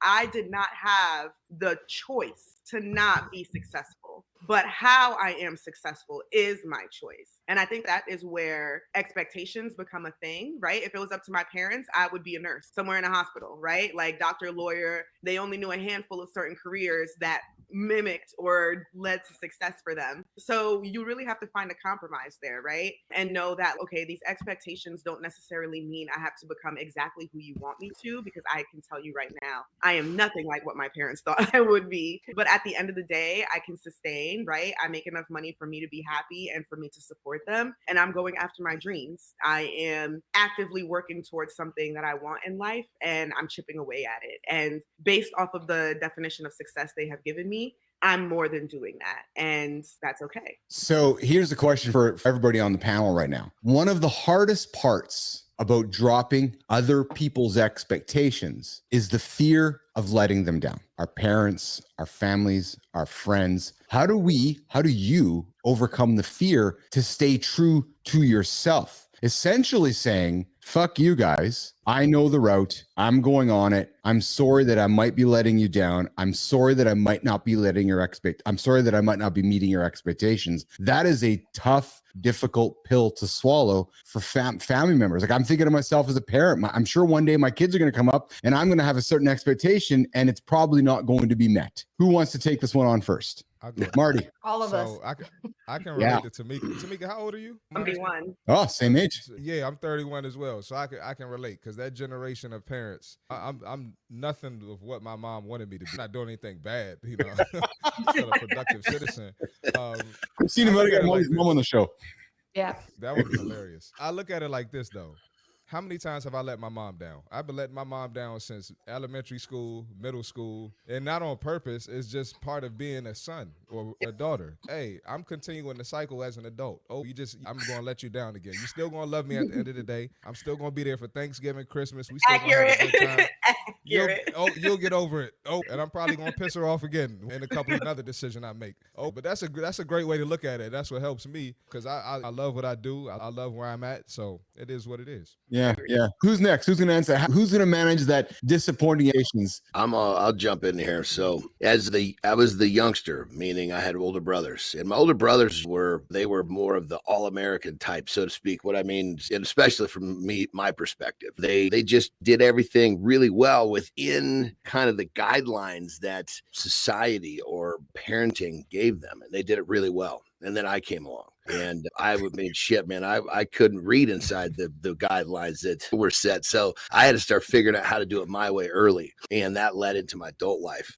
I did not have the choice to not be successful. But how I am successful is my choice. And I think that is where expectations become a thing, right? If it was up to my parents, I would be a nurse somewhere in a hospital, right? Like doctor, lawyer, they only knew a handful of certain careers that mimicked or led to success for them. So you really have to find a compromise there, right? And know that, okay, these expectations don't necessarily mean I have to become exactly who you want me to, because I can tell you right now, I am nothing like what my parents thought I would be. But at the end of the day, I can sustain, right? I make enough money for me to be happy and for me to support them. And I'm going after my dreams. I am actively working towards something that I want in life, and I'm chipping away at it. And based off of the definition of success they have given me, I'm more than doing that. And that's okay. So here's a question for everybody on the panel right now. One of the hardest parts about dropping other people's expectations is the fear of letting them down. Our parents, our families, our friends. How do you overcome the fear to stay true to yourself? Essentially saying, fuck you guys. I know the route. I'm going on it. I'm sorry that I might be letting you down. I'm sorry that I might not be I'm sorry that I might not be meeting your expectations. That is a tough, difficult pill to swallow for family members. Like, I'm thinking of myself as a parent. I'm sure one day my kids are going to come up and I'm going to have a certain expectation and it's probably not going to be met. Who wants to take this one on first? Marty. All of us. I can relate to Tamika. Tamika, how old are you? 31. Oh, same age. Yeah, I'm 31 as well, so I can relate, because that generation of parents, I'm nothing of what my mom wanted me to be. I'm not doing anything bad, you know. Still a productive citizen. Christina Moody got mom on the show. Yeah, that would be hilarious. I look at it like this though. How many times have I let my mom down? I've been letting my mom down since elementary school, middle school, and not on purpose. It's just part of being a son or a daughter. Hey, I'm continuing the cycle as an adult. Oh, I'm going to let you down again. You still going to love me at the end of the day. I'm still going to be there for Thanksgiving, Christmas. We still going to have a good time. You'll get over it. Oh, and I'm probably going to piss her off again in a couple of another decision I make. Oh, but that's a great way to look at it. That's what helps me, because I love what I do. I love where I'm at. So it is what it is. Yeah. Who's next? Who's going to answer? Who's going to manage that disappointing emotions? I'll jump in here. So I was the youngster, meaning I had older brothers, and my older brothers were more of the all-American type, so to speak. What I mean, and especially from my perspective, they just did everything really well within kind of the guidelines that society or parenting gave them, and they did it really well. And then I came along. And I would mean shit, man. I couldn't read inside the guidelines that were set. So I had to start figuring out how to do it my way early. And that led into my adult life.